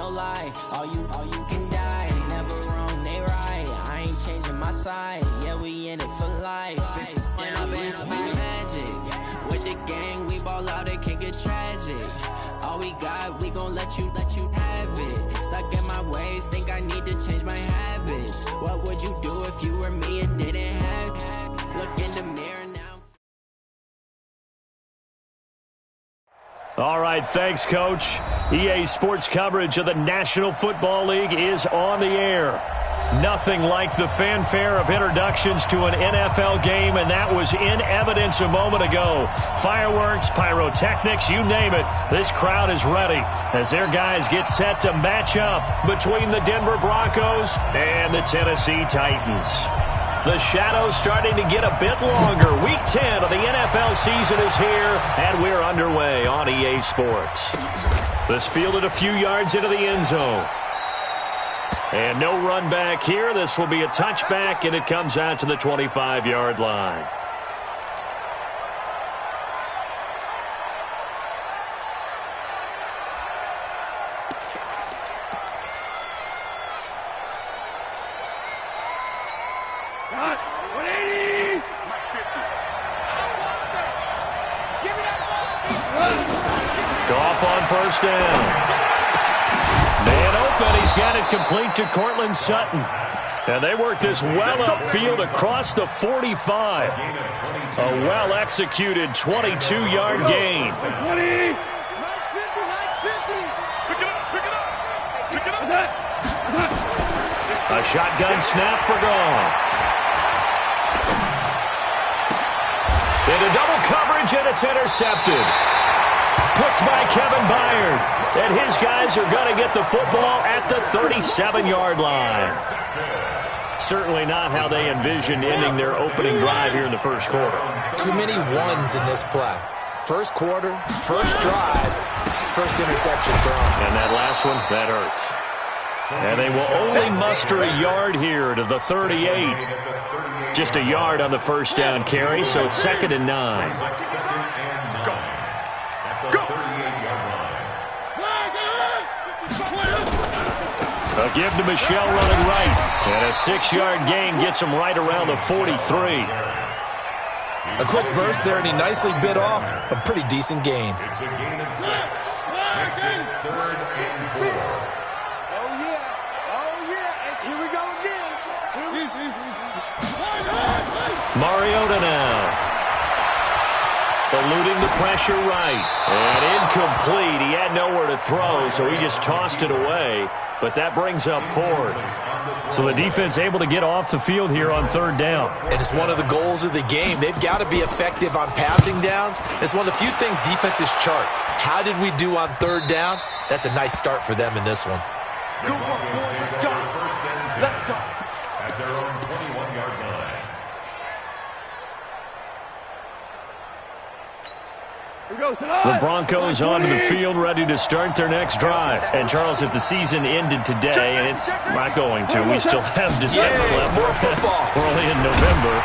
no lie. All you can die. Never wrong, they right. I ain't changing my side. Yeah, we in it for life. And I've been magic. With the gang, we ball out, it can get tragic. All we got, we gon' let you have it. Stuck in my ways, think I need to change my habits. What would you do if you were me and didn't have it? Look in the mirror now. All right, thanks, Coach. EA Sports coverage of the National Football League is on the air. Nothing like the fanfare of introductions to an NFL game, and that was in evidence a moment ago. Fireworks, pyrotechnics, you name it. This crowd is ready as their guys get set to match up between the Denver Broncos and the Tennessee Titans. The shadow's starting to get a bit longer. Week 10 of the NFL season is here, and we're underway on EA Sports. This fielded a few yards into the end zone. And no run back here. This will be a touchback, and it comes out to the 25-yard line. Goff on first down. Man open, he's got it complete to Cortland Sutton. And they work this well upfield across the 45. A well-executed 22-yard gain. A shotgun snap for Goff. Into double coverage, and it's intercepted. Picked by Kevin Byard. And his guys are going to get the football at the 37-yard line. Certainly not how they envisioned ending their opening drive here in the first quarter. Too many ones in this play. First quarter, first drive, first interception thrown. And that last one, that hurts. And they will only muster a yard here to the 38. Just a yard on the first down carry, so it's 2nd and 9. A give to Michelle running right. And a 6-yard gain gets him right around the 43. A quick burst there, and he nicely bit off a pretty decent gain. Mariota now. Eluding the pressure right. And incomplete. He had nowhere to throw, so he just tossed it away. But that brings up 4th. So the defense able to get off the field here on 3rd down. And it's one of the goals of the game. They've got to be effective on passing downs. It's one of the few things defenses chart. How did we do on 3rd down? That's a nice start for them in this one. Good work, boys. Let's go. Let's go. At their own 21-yard line. The Broncos onto the field, ready to start their next drive. And, Charles, if the season ended today, and it's not going to, we still have December left. We're only in November.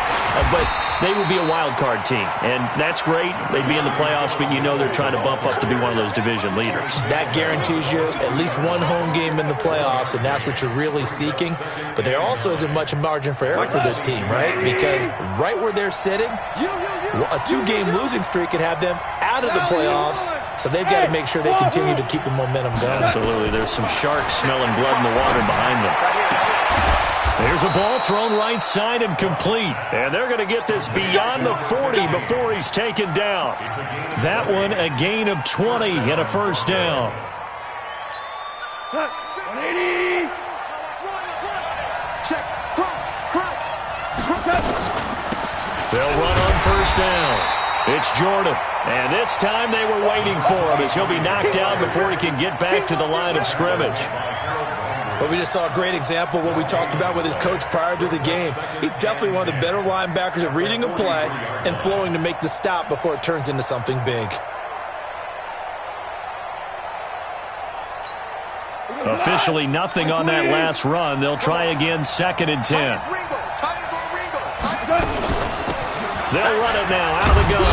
But they would be a wild card team. And that's great. They'd be in the playoffs, but you know they're trying to bump up to be one of those division leaders. That guarantees you at least one home game in the playoffs, and that's what you're really seeking. But there also isn't much margin for error for this team, right? Because right where they're sitting, a 2-game losing streak could have them out of the playoffs, so they've got to make sure they continue to keep the momentum going. Absolutely. There's some sharks smelling blood in the water behind them. There's a ball thrown right side and complete. And they're going to get this beyond the 40 before he's taken down. That one a gain of 20 and a first down. 180. Check. Crunch. They'll run on first down. It's Jordan. And this time they were waiting for him as he'll be knocked out before he can get back to the line of scrimmage. But we just saw a great example of what we talked about with his coach prior to the game. He's definitely one of the better linebackers at reading a play and flowing to make the stop before it turns into something big. Officially nothing on that last run. They'll try again, 2nd and 10. They'll run it now out of the gun.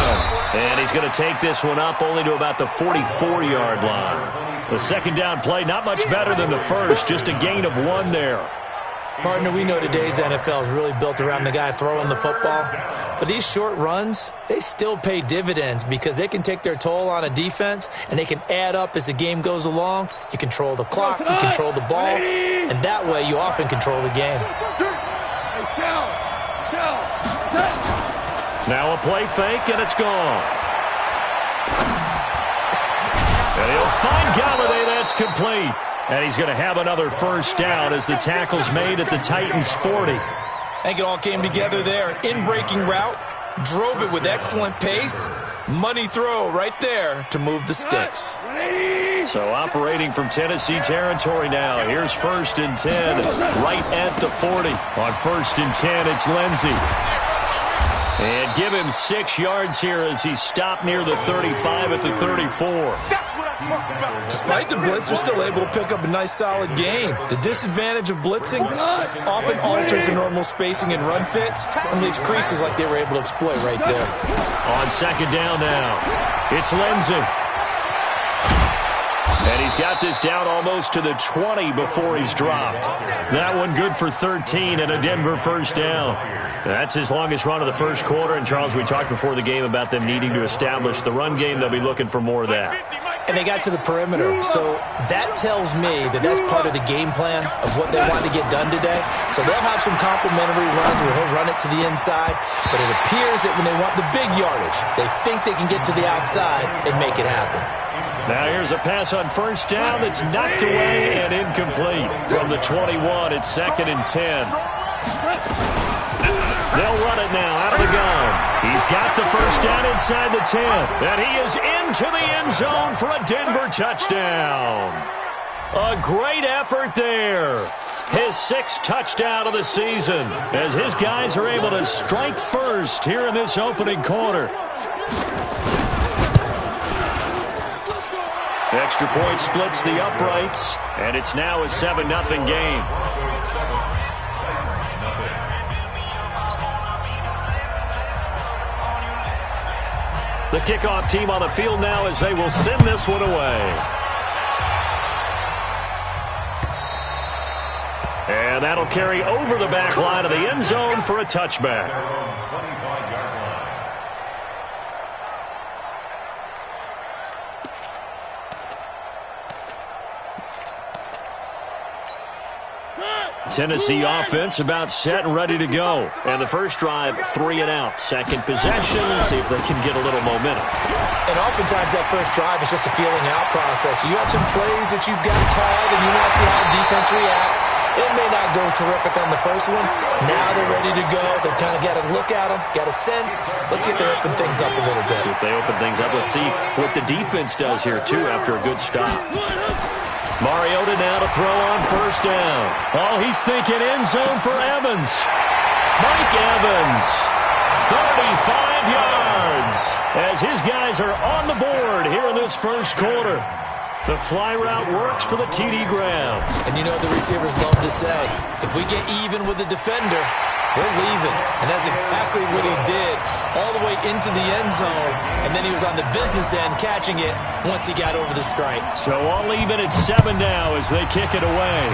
And he's going to take this one up only to about the 44-yard line. The second down play, not much better than the first, just a gain of 1 there. Partner, we know today's NFL is really built around the guy throwing the football. But these short runs, they still pay dividends because they can take their toll on a defense, and they can add up as the game goes along. You control the clock, you control the ball, and that way you often control the game. Now a play fake, and it's gone. And he'll find Galladay. That's complete. And he's going to have another first down as the tackle's made at the Titans' 40. I think it all came together there. In-breaking route, drove it with excellent pace. Money throw right there to move the sticks. So operating from Tennessee territory now. Here's 1st and 10, right at the 40. On 1st and 10, it's Lindsey. And give him 6 yards here as he's stopped near the 35 at the 34. Despite the blitz, they're still able to pick up a nice solid gain. The disadvantage of blitzing often alters the normal spacing and run fits and leaves creases like they were able to exploit right there. On 2nd down now, it's Lindsey. And he's got this down almost to the 20 before he's dropped. That one good for 13 and a Denver first down. That's his longest run of the first quarter. And, Charles, we talked before the game about them needing to establish the run game. They'll be looking for more of that. And they got to the perimeter. So that tells me that that's part of the game plan of what they want to get done today. So they'll have some complimentary runs where he'll run it to the inside. But it appears that when they want the big yardage, they think they can get to the outside and make it happen. Now here's a pass on first down that's knocked away and incomplete. From the 21, it's 2nd and 10. They'll run it now out of the gun. He's got the first down inside the 10. And he is into the end zone for a Denver touchdown. A great effort there. His 6th touchdown of the season as his guys are able to strike first here in this opening quarter. Extra point splits the uprights, and it's now a 7-0 game. The kickoff team on the field now as they will send this one away. And that'll carry over the back line of the end zone for a touchback. Tennessee offense about set and ready to go. And the first drive, 3 and out. Second possession, see if they can get a little momentum. And oftentimes that first drive is just a feeling out process. You have some plays that you've got called and you want to see how defense reacts. It may not go terrific on the first one. Now they're ready to go. They've kind of got to look at them, got a sense. Let's see if they open things up a little bit. See if they open things up. Let's see what the defense does here, too, after a good stop. Mariota now to throw on first down. Oh, he's thinking end zone for Evans. Mike Evans, 35 yards, as his guys are on the board here in this first quarter. The fly route works for the TD grab. And you know the receivers love to say, if we get even with the defender, we're leaving. And that's exactly what he did, all the way into the end zone. And then he was on the business end catching it once he got over the stripe. So all even at 7 now as they kick it away.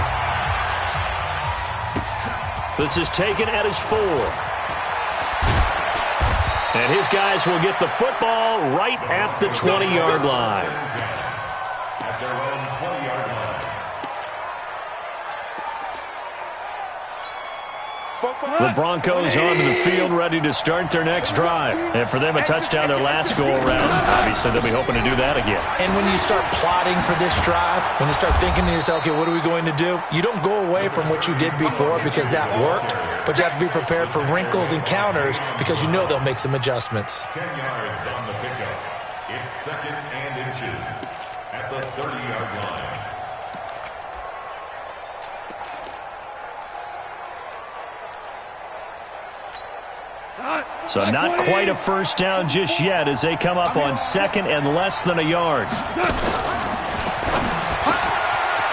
This is taken at his 4. And his guys will get the football right at the 20-yard line. At their own 20-yard line. The Broncos onto the field ready to start their next drive. And for them, a touchdown their last go-around. Obviously, they'll be hoping to do that again. And when you start plotting for this drive, when you start thinking to yourself, okay, what are we going to do? You don't go away from what you did before because that worked, but you have to be prepared for wrinkles and counters because you know they'll make some adjustments. 10 yards on the pickup. It's 2nd and inches at the 30-yard line. So not quite a first down just yet as they come up on 2nd and less than a yard.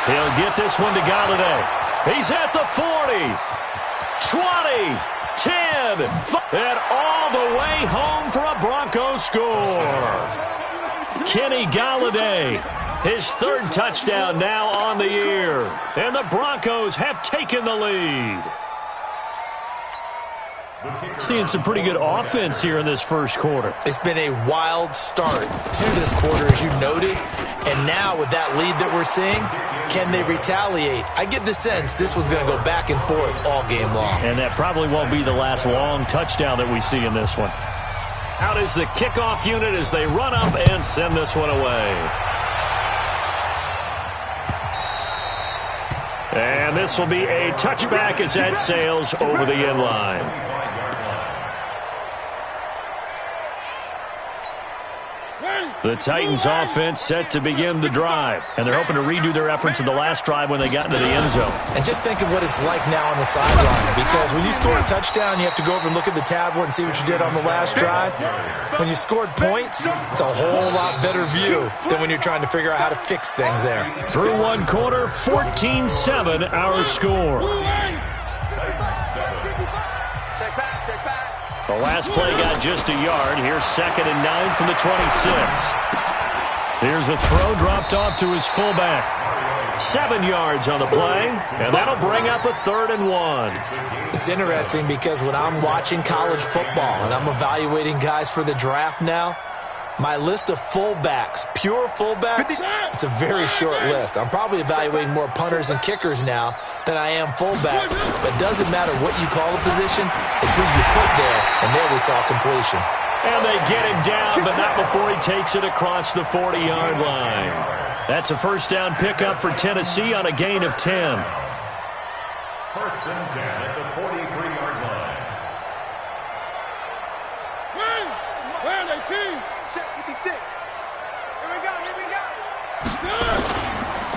He'll get this one to Galladay. He's at the 40. 20, 10, and all the way home for a Broncos score. Kenny Galladay, his third touchdown now on the year, and the Broncos have taken the lead. Seeing some pretty good offense here in this first quarter. It's been a wild start to this quarter, as you noted. And now with that lead that we're seeing, can they retaliate? I get the sense this one's going to go back and forth all game long. And that probably won't be the last long touchdown that we see in this one. Out is the kickoff unit as they run up and send this one away. And this will be a touchback as that sails over the end line. The Titans offense set to begin the drive, and they're hoping to redo their efforts in the last drive when they got into the end zone. And just think of what it's like now on the sideline, because when you score a touchdown, you have to go over and look at the tablet and see what you did on the last drive. When you scored points, it's a whole lot better view than when you're trying to figure out how to fix things there. Through one quarter, 14-7 our score. The last play got just a yard. Here's 2nd and 9 from the 26. Here's a throw dropped off to his fullback. 7 yards on the play, and that'll bring up a 3rd and 1. It's interesting because when I'm watching college football and I'm evaluating guys for the draft now, my list of fullbacks, pure fullbacks, it's a very short list. I'm probably evaluating more punters and kickers now than I am fullbacks. But it doesn't matter what you call a position, it's who you put there, and there we saw completion. And they get him down, but not before he takes it across the 40-yard line. That's a first down pickup for Tennessee on a gain of 10. 1st and 10 at the 43-yard line. Where are they, team? Check 56. Here we go, here we go.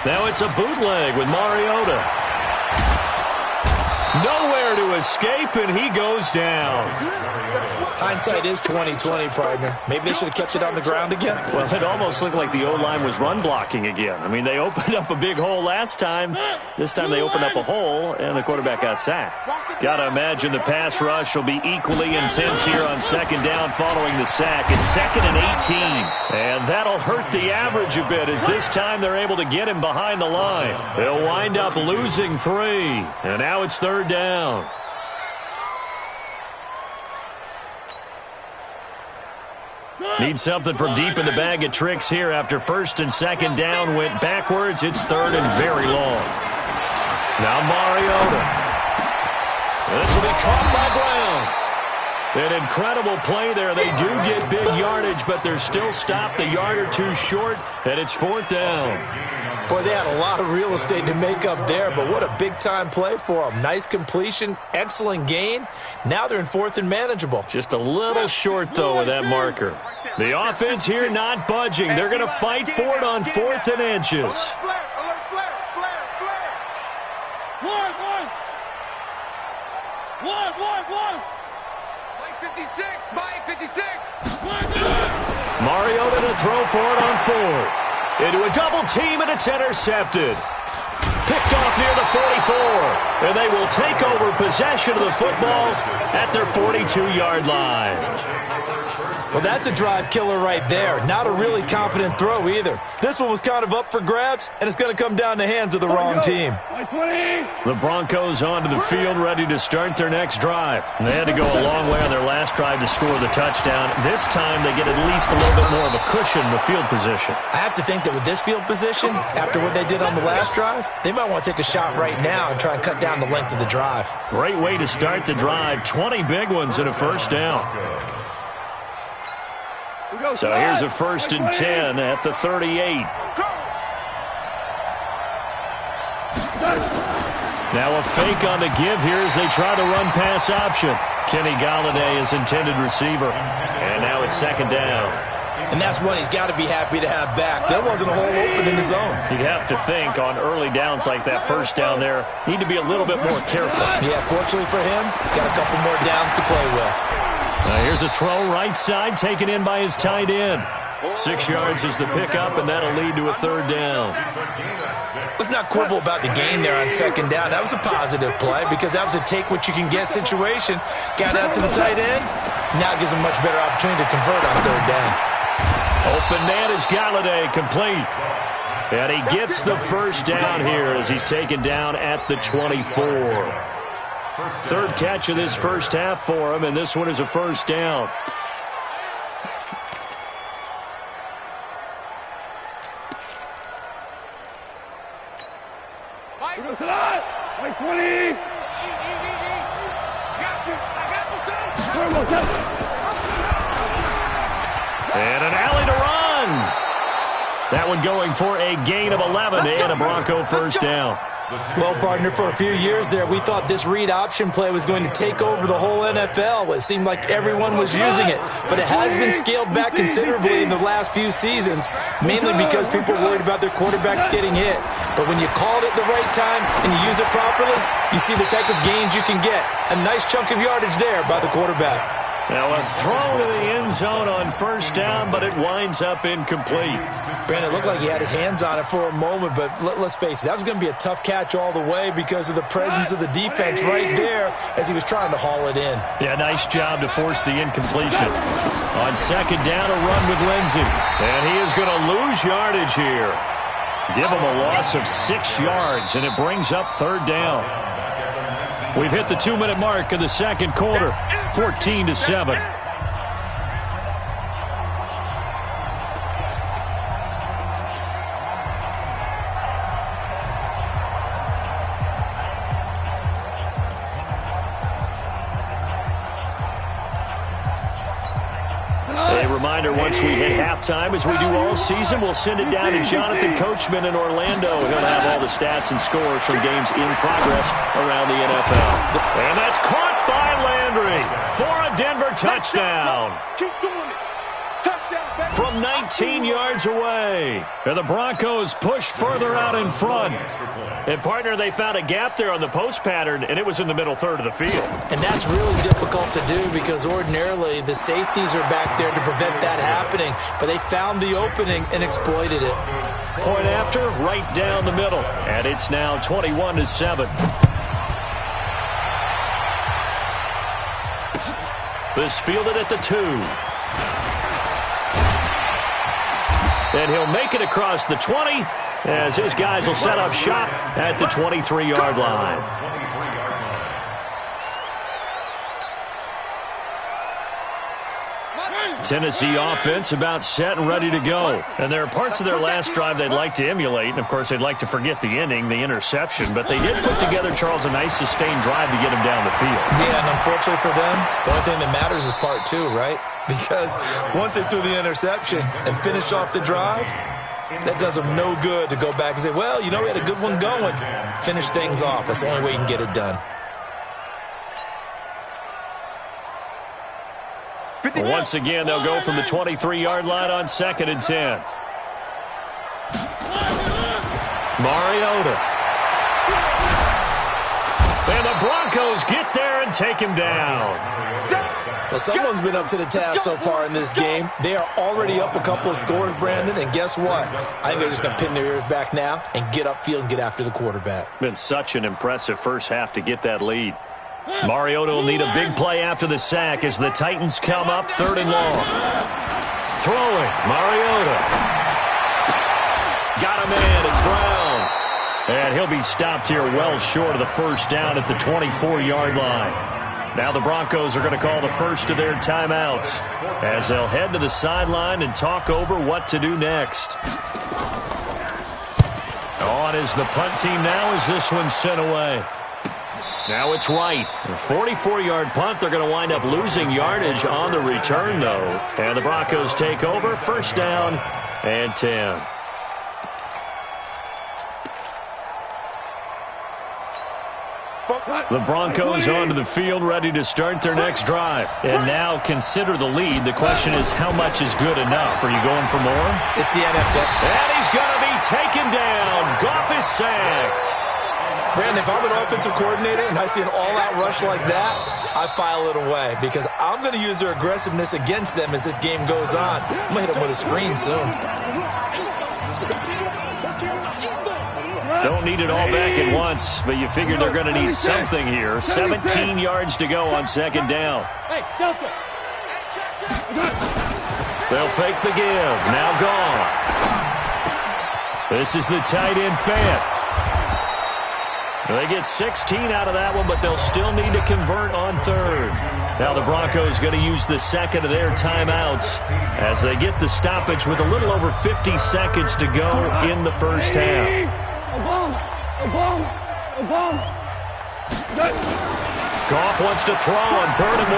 Now it's a bootleg with Mariota. Nowhere to escape, and he goes down. Hindsight is 20/20, partner. Maybe they should have kept it on the ground again. Well, it almost looked like the O-line was run blocking again. I mean, they opened up a big hole last time. This time they opened up a hole, and the quarterback got sacked. Got to imagine the pass rush will be equally intense here on 2nd down following the sack. It's 2nd and 18. And that'll hurt the average a bit as this time they're able to get him behind the line. They'll wind up losing 3. And now it's 3rd down. Need something from deep in the bag of tricks here after 1st and 2nd down went backwards. It's 3rd and very long. Now Mariota. This will be caught by Brown. An incredible play there. They do get big yardage, but they're still stopped a yard or two short, and it's 4th down. Boy, they had a lot of real estate to make up there, but what a big-time play for them. Nice completion, excellent gain. Now they're in 4th and manageable. Just a little short, though, with that marker. The offense here not budging. They're going to fight for it on 4th and inches. One. Mike 56, Mike 56. Mariota to throw for it on 4th. Into a double team, and it's intercepted. Picked off near the 44, and they will take over possession of the football at their 42-yard line. Well, that's a drive killer right there. Not a really confident throw either. This one was kind of up for grabs, and it's going to come down the hands of the wrong team. The Broncos onto the field ready to start their next drive. They had to go a long way on their last drive to score the touchdown. This time they get at least a little bit more of a cushion in the field position. I have to think that with this field position, after what they did on the last drive, they might want to take a shot right now and try and cut down the length of the drive. Great way to start the drive. 20 big ones and a first down. So here's a 1st and 10 at the 38. Now a fake on the give here as they try to run pass option. Kenny Galladay is intended receiver. And now it's 2nd down. And that's one he's got to be happy to have back. There wasn't a hole open in the zone. You'd have to think on early downs like that first down there, need to be a little bit more careful. Yeah, fortunately for him, got a couple more downs to play with. Now here's a throw right side taken in by his tight end. 6 yards is the pickup, and that'll lead to a third down. Let's not quibble about the gain there on second down. That was a positive play because that was a take-what-you-can-get situation. Got out to the tight end. Now it gives him much better opportunity to convert on third down. Open man is Galladay, complete. And he gets the first down here as he's taken down at the 24. Third catch of this first half for him, and this one is a first down. Like 20. And an alley to run. That one going for a gain of 11 and a Bronco first down. Well, partner, for a few years there, we thought this read option play was going to take over the whole NFL. It seemed like everyone was using it, but it has been scaled back considerably in the last few seasons, mainly because people are worried about their quarterbacks getting hit. But when you call it at the right time and you use it properly, you see the type of gains you can get. A nice chunk of yardage there by the quarterback. Now a throw to the end zone on first down, but it winds up incomplete. Brandon, it looked like he had his hands on it for a moment, but let's face it, that was going to be a tough catch all the way because of the presence of the defense right there as he was trying to haul it in. Yeah, nice job to force the incompletion. On second down, a run with Lindsey. And he is going to lose yardage here. Give him a loss of 6 yards, and it brings up third down. We've hit the 2-minute mark in the second quarter, 14-7. A reminder, once we hit halftime, as we do all season, we'll send it down to Jonathan Coachman in Orlando. He'll have all the stats and scores from games in progress around the NFL. And that's caught by Landry for a Denver touchdown. Keep doing it. Touchdown, baby. From 19 yards away. And the Broncos push further out in front. And, partner, they found a gap there on the post pattern, and it was in the middle third of the field. And that's really difficult to do because ordinarily the safeties are back there to prevent that happening. But they found the opening and exploited it. Point after, right down the middle. And it's now 21-7. This fielded at the 2. And he'll make it across the 20 as his guys will set up shop at the 23-yard line. Tennessee offense about set and ready to go. And there are parts of their last drive they'd like to emulate. And, of course, they'd like to forget the ending, the interception. But they did put together, Charles, a nice sustained drive to get him down the field. Yeah, and unfortunately for them, the only thing that matters is part 2, right? Because once they threw the interception and finished off the drive, that does them no good to go back and say, well, you know, we had a good one going. Finish things off. That's the only way you can get it done. Once again, they'll go from the 23-yard line on 2nd and 10. Mariota. And the Broncos get there and take him down. Well, someone's been up to the task so far in this game. They are already up a couple of scores, Brandon, and guess what? I think they're just going to pin their ears back now and get upfield and get after the quarterback. Been such an impressive first half to get that lead. Mariota will need a big play after the sack as the Titans come up 3rd and long. Throwing, Mariota. Got a man, it's Brown. And he'll be stopped here well short of the first down at the 24-yard line. Now the Broncos are going to call the first of their timeouts as they'll head to the sideline and talk over what to do next. On is the punt team now as this one's sent away. Now it's right. A 44-yard punt. They're going to wind up losing yardage on the return, though. And the Broncos take over. First down and 10. The Broncos onto the field, ready to start their next drive. And now consider the lead. The question is, how much is good enough? Are you going for more? It's the NFL. And he's going to be taken down. Goff is sacked. Brandon, if I'm an offensive coordinator and I see an all-out rush like that, I file it away because I'm going to use their aggressiveness against them as this game goes on. I'm going to hit them with a screen soon. Don't need it all back at once, but you figure they're going to need something here. 17 yards to go on second down. They'll fake the give. Now gone. This is the tight end Fant. They get 16 out of that one, but they'll still need to convert on third. Now the Broncos going to use the second of their timeouts as they get the stoppage with a little over 50 seconds to go in the first half. Goff wants to throw on 3rd and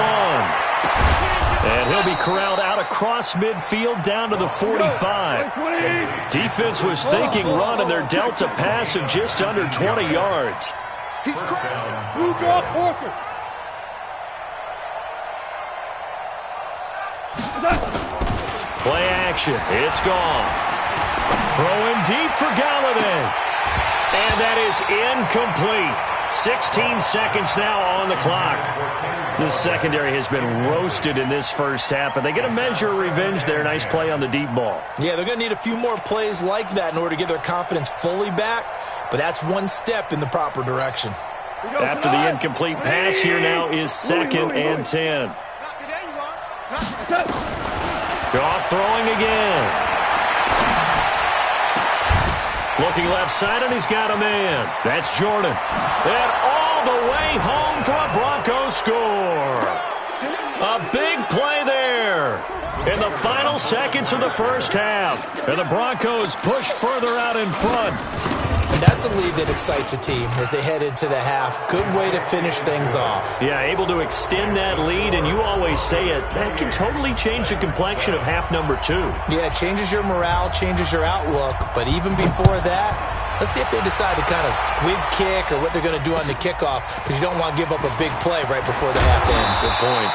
1. And he'll be corralled out across midfield down to the 45. Defense was thinking run, and they're dealt a pass of just under 20 yards. He's crazy. Move your horses. Play action. It's gone. Throwing deep for Galladay. And that is incomplete. 16 seconds now on the clock. This secondary has been roasted in this first half, but they get a measure of revenge there. Nice play on the deep ball. Yeah, they're going to need a few more plays like that in order to get their confidence fully back, but that's one step in the proper direction. After the incomplete pass, here now is 2nd and 10. Goff throwing again. Looking left side, and he's got a man. That's Jordan. And all the way home for a Broncos score. A big play there in the final seconds of the first half. And the Broncos push further out in front. And that's a lead that excites a team as they head into the half. Good way to finish things off. Yeah, able to extend that lead, and you always say it, that can totally change the complexion of half number 2. Yeah, it changes your morale, changes your outlook, but even before that, let's see if they decide to kind of squib kick or what they're going to do on the kickoff, because you don't want to give up a big play right before the half ends. Good point.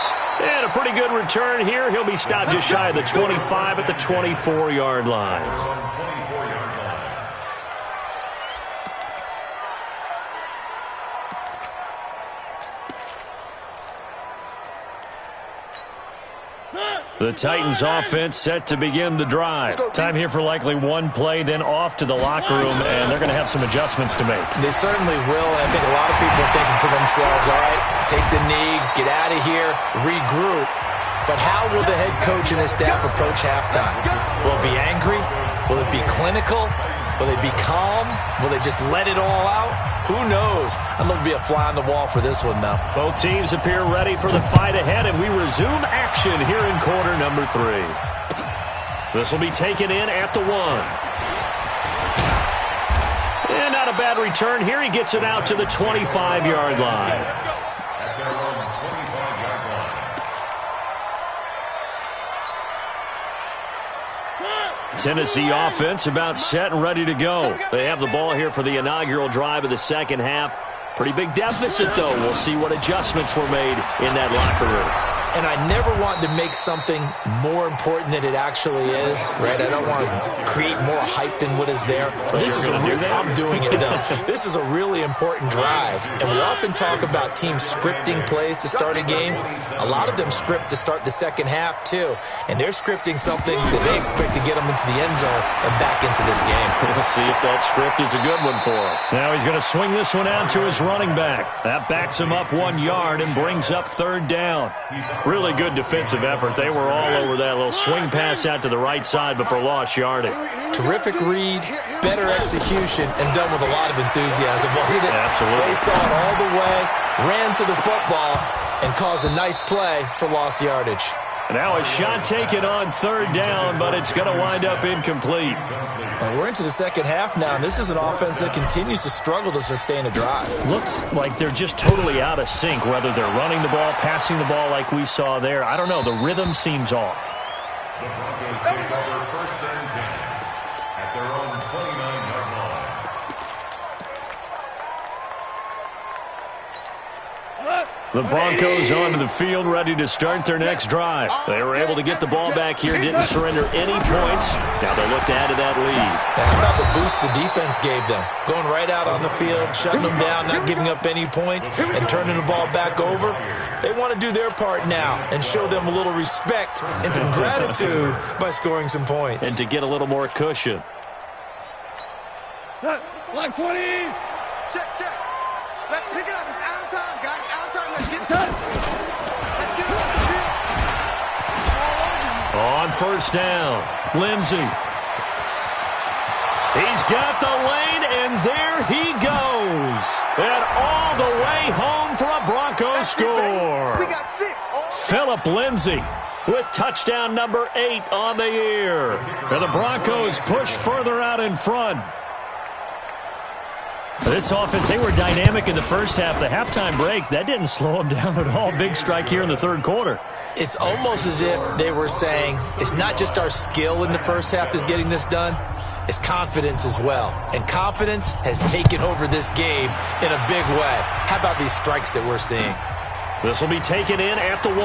And a pretty good return here. He'll be stopped just shy of the 25 at the 24-yard line. The Titans offense set to begin the drive. Time here for likely one play, then off to the locker room, and they're going to have some adjustments to make. They certainly will, and I think a lot of people are thinking to themselves, all right, take the knee, get out of here, regroup. But how will the head coach and his staff approach halftime? Will it be angry? Will it be clinical? Will they be calm? Will they just let it all out? Who knows? I'd love to be a fly on the wall for this one, though. Both teams appear ready for the fight ahead, and we resume action here in quarter number 3. This will be taken in at the 1. And not a bad return here. He gets it out to the 25-yard line. Tennessee offense about set and ready to go. They have the ball here for the inaugural drive of the second half. Pretty big deficit, though. We'll see what adjustments were made in that locker room. And I never want to make something more important than it actually is, right? I don't want to create more hype than what is there. But this is I'm doing it, though. This is a really important drive. And we often talk about teams scripting plays to start a game. A lot of them script to start the second half, too. And they're scripting something that they expect to get them into the end zone and back into this game. We'll see if that script is a good one for him. Now he's going to swing this one out to his running back. That backs him up 1 yard and brings up third down. Really good defensive effort. They were all over that little swing pass out to the right side before lost yardage. Terrific read, better execution, and done with a lot of enthusiasm. Absolutely. They saw it all the way, ran to the football, and caused a nice play for lost yardage. Now a shot taken on third down, but it's going to wind up incomplete. We're into the second half now, and this is an offense that continues to struggle to sustain a drive. Looks like they're just totally out of sync, whether they're running the ball, passing the ball like we saw there. I don't know. The rhythm seems off. The Broncos take over first and 10 at their own 29-yard line. The Broncos onto the field, ready to start their next drive. They were able to get the ball back here, didn't surrender any points. Now they look to add to that lead. How about the boost the defense gave them? Going right out on the field, shutting them down, not giving up any points, and turning the ball back over. They want to do their part now and show them a little respect and some gratitude by scoring some points. And to get a little more cushion. Line 20. Check. Let's pick it up. It's out of time, guys. Out of time. Let's get it done. Let's get it on the field. On first down, Lindsey. He's got the lane, and there he goes. And all the way home for a Broncos score. We got 6. Phillip Lindsey with touchdown number 8 on the year. And the Broncos push further out in front. This offense, they were dynamic in the first half. The halftime break, that didn't slow them down at all. Big strike here in the third quarter. It's almost as if they were saying, it's not just our skill in the first half that's getting this done, it's confidence as well. And confidence has taken over this game in a big way. How about these strikes that we're seeing? This will be taken in at the 1.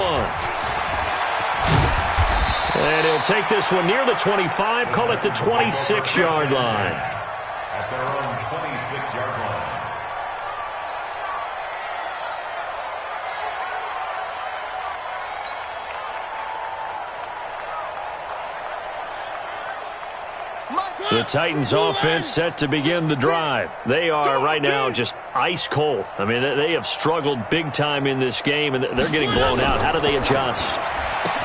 And he'll take this one near the 25, call it the 26-yard line. At their own 26-yard line. The Titans offense set to begin the drive. They are right now just ice cold. I mean, they have struggled big time in this game, and they're getting blown out. How do they adjust?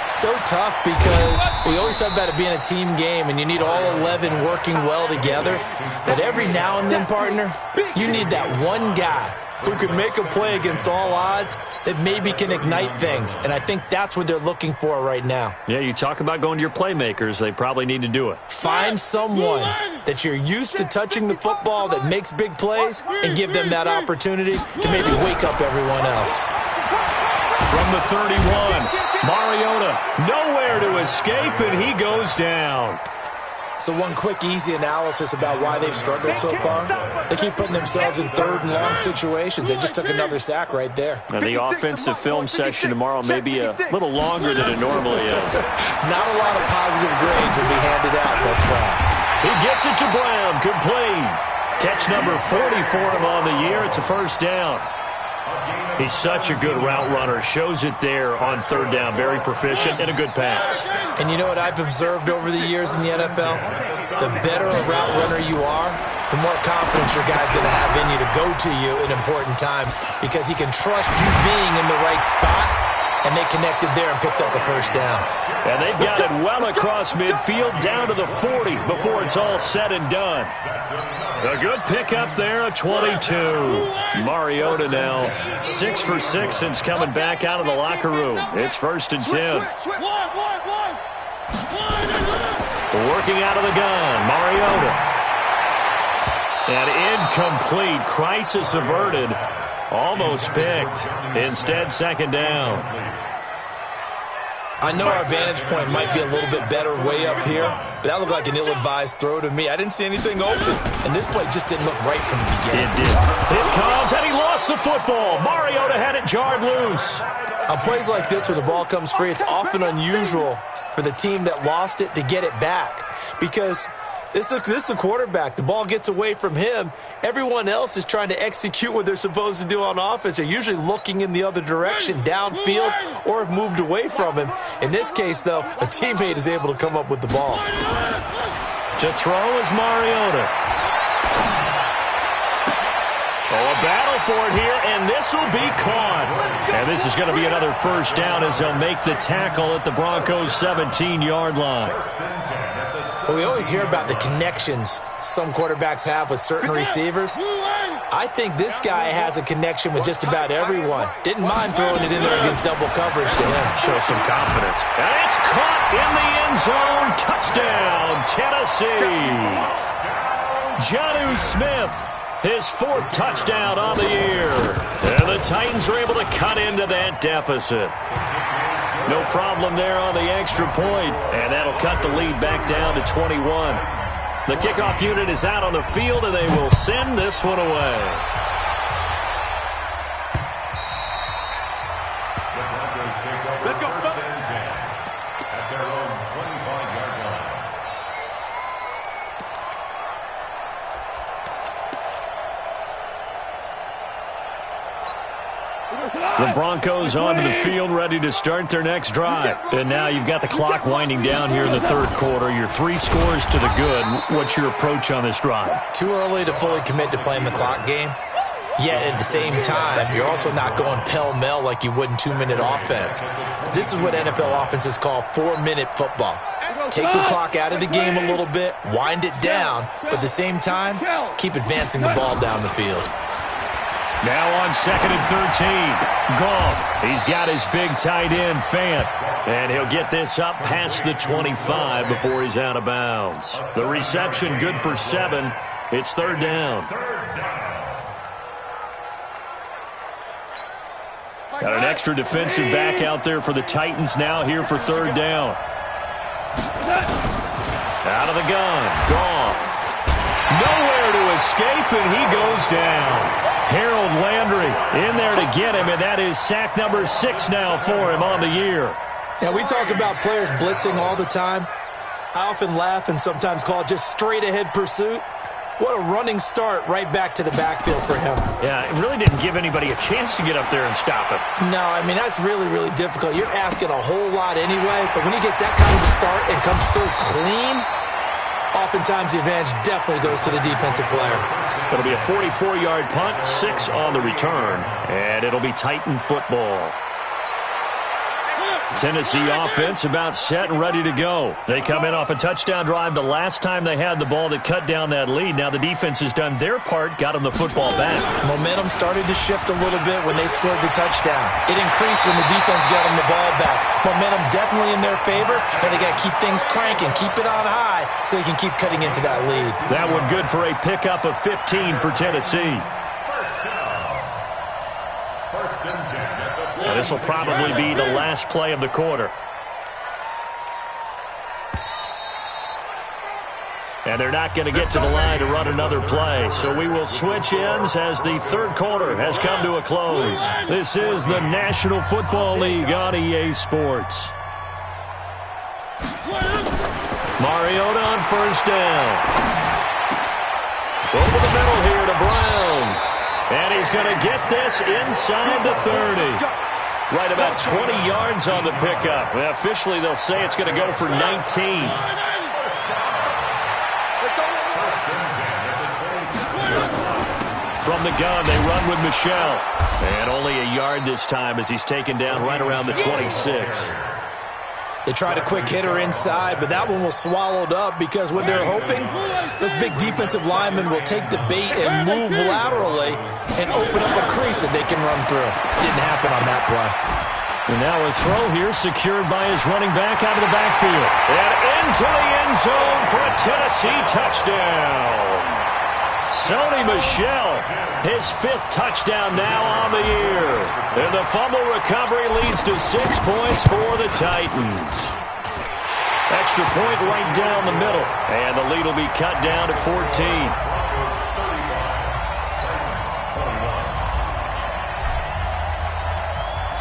So tough because we always talk about it being a team game and you need all 11 working well together. But every now and then, partner, you need that one guy who can make a play against all odds that maybe can ignite things. And I think that's what they're looking for right now. Yeah, you talk about going to your playmakers. They probably need to do it. Find someone that you're used to touching the football that makes big plays and give them that opportunity to maybe wake up everyone else. From the 31, Mariota nowhere to escape, and he goes down. So one quick, easy analysis about why they've struggled so far. They keep putting themselves in third and long situations. They just took another sack right there. And the offensive film session tomorrow may be a little longer than it normally is. Not a lot of positive grades will be handed out thus far. He gets it to Brown, complete. Catch number 40 for him on the year. It's a first down. He's such a good route runner. Shows it there on third down. Very proficient and a good pass. And you know what I've observed over the years in the NFL? The better a route runner you are, the more confidence your guy's going to have in you to go to you in important times because he can trust you being in the right spot, and they connected there and picked up the first down. And they've got it well across midfield down to the 40 before it's all said and done. A good pickup there, a 22. Mariota now 6 for 6 since coming back out of the locker room. It's first and 10. Working out of the gun, Mariota. And incomplete. Crisis averted. Almost picked. Instead, second down. I know our vantage point might be a little bit better way up here, but that looked like an ill-advised throw to me. I didn't see anything open, and this play just didn't look right from the beginning. It did. It comes, and he lost the football. Mariota had it jarred loose. On plays like this where the ball comes free, it's often unusual for the team that lost it to get it back because this is the quarterback. The ball gets away from him. Everyone else is trying to execute what they're supposed to do on offense. They're usually looking in the other direction, downfield, or have moved away from him. In this case, though, a teammate is able to come up with the ball. To throw is Mariota. Oh, a battle for it here, and this will be caught. And this is going to be another first down as they'll make the tackle at the Broncos' 17-yard line. Well, we always hear about the connections some quarterbacks have with certain receivers. I think this guy has a connection with just about everyone. Didn't mind throwing it in there against double coverage to him. Show some confidence. And it's caught in the end zone. Touchdown, Tennessee. Jonnu Smith, his 4th touchdown on the year. And the Titans are able to cut into that deficit. No problem there on the extra point, and that'll cut the lead back down to 21. The kickoff unit is out on the field, and they will send this one away. The Broncos onto the field, ready to start their next drive. And now you've got the clock winding down here in the third quarter. You're 3 scores to the good. What's your approach on this drive? Too early to fully commit to playing the clock game. Yet at the same time, you're also not going pell-mell like you would in 2-minute offense. This is what NFL offenses call 4-minute football. Take the clock out of the game a little bit, wind it down, but at the same time, keep advancing the ball down the field. Now on 2nd and 13, Goff. He's got his big tight end, Fant. And he'll get this up past the 25 before he's out of bounds. The reception good for 7. It's 3rd down. Got an extra defensive back out there for the Titans now here for 3rd down. Out of the gun, Goff. Nowhere to escape, and he goes down. Harold Landry in there to get him, and that is sack number 6 now for him on the year. Now, we talk about players blitzing all the time. I often laugh and sometimes call it just straight-ahead pursuit. What a running start right back to the backfield for him. Yeah, it really didn't give anybody a chance to get up there and stop him. No, I mean, that's really, really difficult. You're asking a whole lot anyway, but when he gets that kind of a start and comes through clean, oftentimes the advantage definitely goes to the defensive player. It'll be a 44-yard punt, 6 on the return, and it'll be Titan football. Tennessee offense about set and ready to go. They come in off a touchdown drive the last time they had the ball that cut down that lead. Now the defense has done their part, got them the football back. Momentum started to shift a little bit when they scored the touchdown. It increased when the defense got them the ball back. Momentum definitely in their favor, and they got to keep things cranking, keep it on high so they can keep cutting into that lead. That one good for a pickup of 15 for Tennessee. This will probably be the last play of the quarter. And they're not going to get to the line to run another play. So we will switch ends as the third quarter has come to a close. This is the National Football League on EA Sports. Mariota on first down. Over the middle here to Brown. And he's going to get this inside the 30. Right about 20 yards on the pickup. Well, officially, they'll say it's going to go for 19. From the gun, they run with Michelle. And only a yard this time as he's taken down right around the 26. They tried a quick hitter inside, but that one was swallowed up because what they're hoping, this big defensive lineman will take the bait and move laterally and open up a crease that they can run through. Didn't happen on that play. And now a throw here secured by his running back out of the backfield. And into the end zone for a Tennessee touchdown. Sony Michel, his 5th touchdown now on the year. And the fumble recovery leads to 6 points for the Titans. Extra point right down the middle. And the lead will be cut down to 14.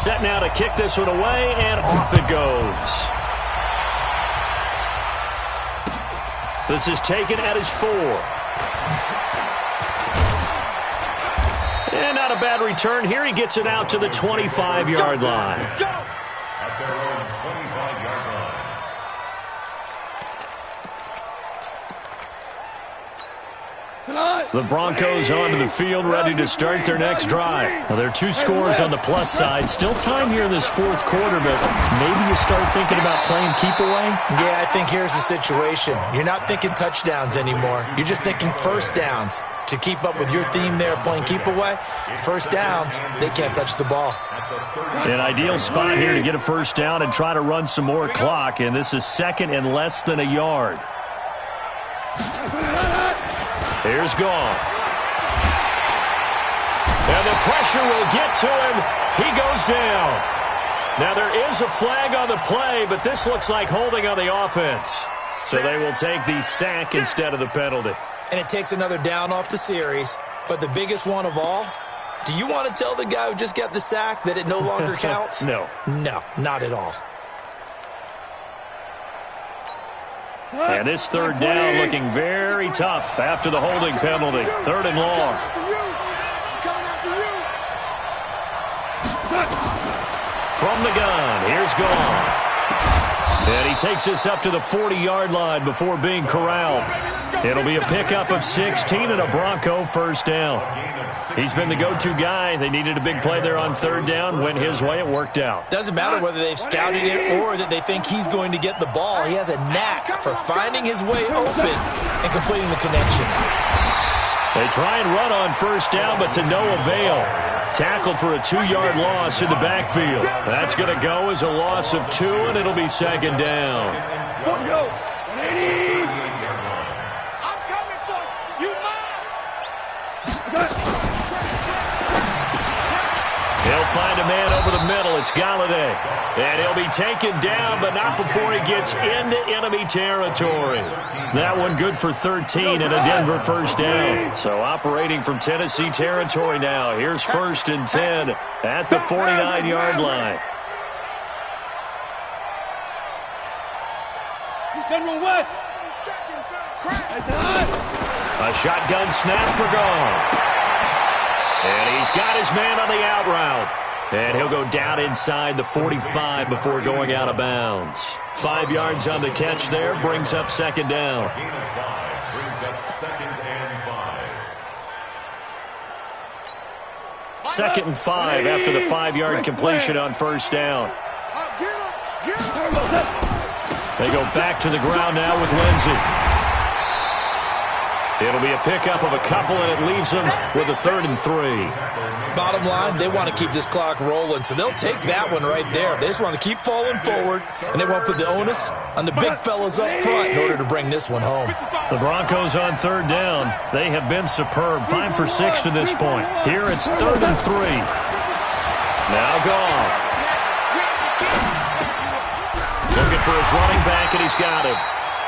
Set now to kick this one away, and off it goes. This is taken at his 4. And not a bad return here. He gets it out to the 25-yard line. At their own 25-yard line. The Broncos onto the field, ready to start their next drive. Now, there are 2 scores on the plus side. Still time here in this 4th quarter, but maybe you start thinking about playing keep away? Yeah, I think here's the situation. You're not thinking touchdowns anymore. You're just thinking first downs. To keep up with your theme there, playing keep away, first downs, they can't touch the ball. An ideal spot here to get a first down and try to run some more clock, and this is 2nd and less than a yard. Here's Goff. And the pressure will get to him. He goes down. Now there is a flag on the play, but this looks like holding on the offense. So they will take the sack instead of the penalty. And it takes another down off the series. But the biggest one of all, do you want to tell the guy who just got the sack that it no longer counts? No. No, not at all. And this 3rd down looking very tough after the holding penalty. 3rd and long. From the gun, here's Goff. And he takes this up to the 40-yard line before being corralled. It'll be a pickup of 16 and a Bronco first down. He's been the go-to guy. They needed a big play there on third down. Went his way, it worked out. Doesn't matter whether they've scouted it or that they think he's going to get the ball. He has a knack for finding his way open and completing the connection. They try and run on first down, but to no avail. Tackled for a 2-yard loss in the backfield. That's going to go as a loss of 2, and it'll be second down. I'm coming for you. You mine. He'll find a man over the middle. It's Galladay. And he'll be taken down, but not before he gets into enemy territory. That one good for 13 and a Denver first down. So operating from Tennessee territory now. Here's 1st and 10 at the 49-yard line. He's done west. A shotgun snap for Goff. And he's got his man on the out route. And he'll go down inside the 45 before going out of bounds. 5 yards on the catch there, brings up second down. Second and 5 after the 5-yard completion on first down. They go back to the ground now with Lindsey. It'll be a pickup of a couple, and it leaves them with a 3rd and 3. Bottom line, they want to keep this clock rolling, so they'll take that one right there. They just want to keep falling forward, and they want to put the onus on the big fellas up front in order to bring this one home. The Broncos on third down. They have been superb. 5 for 6 to this point. Here it's 3rd and 3. Now Goff. Looking for his running back, and he's got him.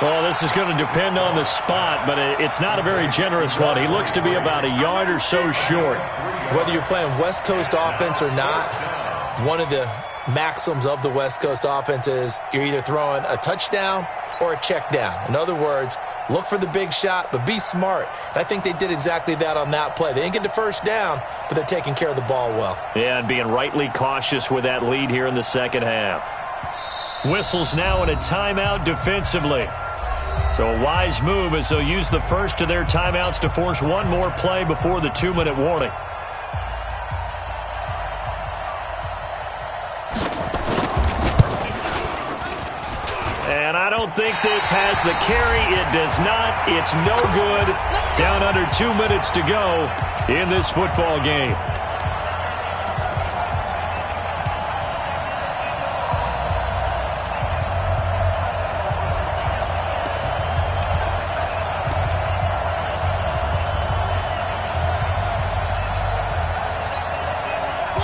Well, this is going to depend on the spot, but it's not a very generous one. He looks to be about a yard or so short. Whether you're playing West Coast offense or not, one of the maxims of the West Coast offense is you're either throwing a touchdown or a check down. In other words, look for the big shot, but be smart. And I think they did exactly that on that play. They didn't get the first down, but they're taking care of the ball well. Yeah, and being rightly cautious with that lead here in the second half. Whistles now in a timeout defensively. So a wise move as they'll use the first of their timeouts to force one more play before the 2-minute warning. And I don't think this has the carry. It does not. It's no good. Down under 2 minutes to go in this football game.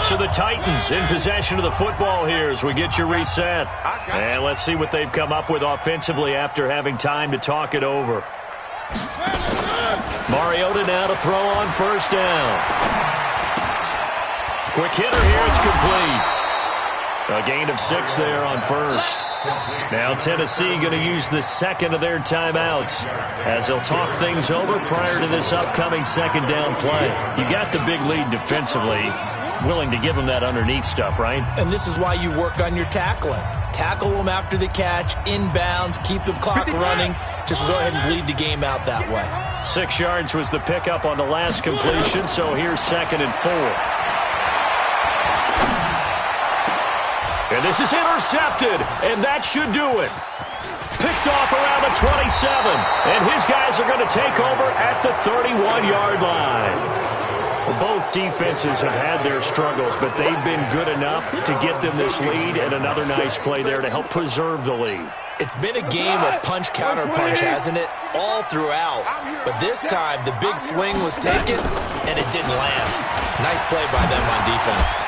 So the Titans in possession of the football here as we get you reset. And let's see what they've come up with offensively after having time to talk it over. Mariota now to throw on first down. Quick hitter here, it's complete. A gain of 6 there on first. Now Tennessee going to use the second of their timeouts as they'll talk things over prior to this upcoming second down play. You got the big lead defensively. Willing to give them that underneath stuff, right? And this is why you work on your tackling. Tackle them after the catch, inbounds, keep the clock running. Just go ahead and bleed the game out that way. 6 yards was the pickup on the last completion, so here's 2nd and 4. And this is intercepted, and that should do it. Picked off around the 27, and his guys are going to take over at the 31-yard line. Both defenses have had their struggles, but they've been good enough to get them this lead, and another nice play there to help preserve the lead. It's been a game of punch-counter-punch, hasn't it? All throughout. But this time, the big swing was taken, and it didn't land. Nice play by them on defense.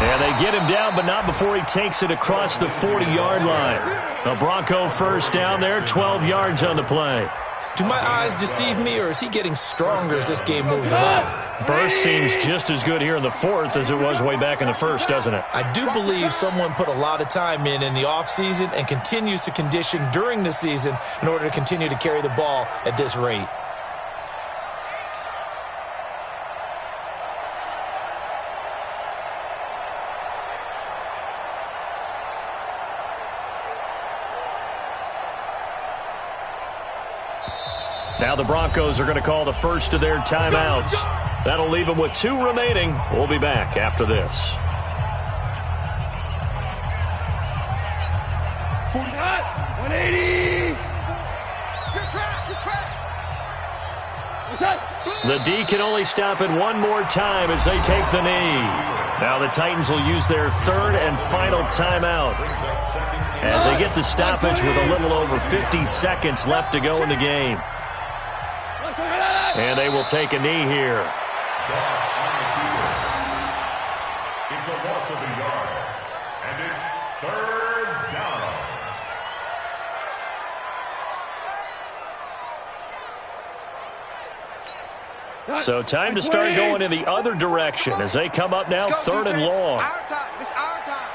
And they get him down, but not before he takes it across the 40-yard line. A Bronco first down there, 12 yards on the play. Do my eyes deceive me, or is he getting stronger as this game moves on? Burst seems just as good here in the fourth as it was way back in the first, doesn't it? I do believe someone put a lot of time in the offseason and continues to condition during the season in order to continue to carry the ball at this rate. Now the Broncos are going to call the first of their timeouts. That'll leave them with 2 remaining. We'll be back after this. 180. Good track. The D can only stop it one more time as they take the knee. Now the Titans will use their 3rd and final timeout as they get the stoppage with a little over 50 seconds left to go in the game. And they will take a knee here. It's a loss of a yard, and it's 3rd down. So time to start going in the other direction as they come up now 3rd and long. Our time. It's our time.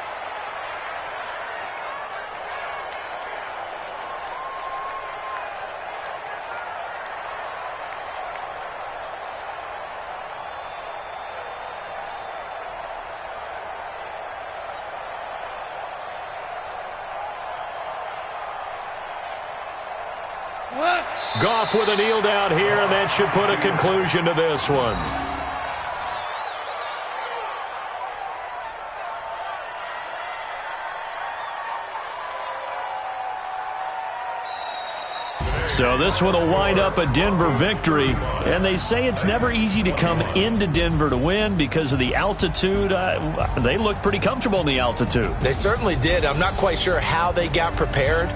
Goff with a kneel down here, and that should put a conclusion to this one. So this one will wind up a Denver victory, and they say it's never easy to come into Denver to win because of the altitude. They look pretty comfortable in the altitude. They certainly did. I'm not quite sure how they got prepared.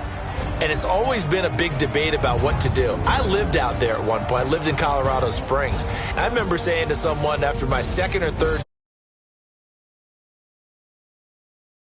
And it's always been a big debate about what to do. I lived out there at one point. I lived in Colorado Springs. I remember saying to someone after my 2nd or 3rd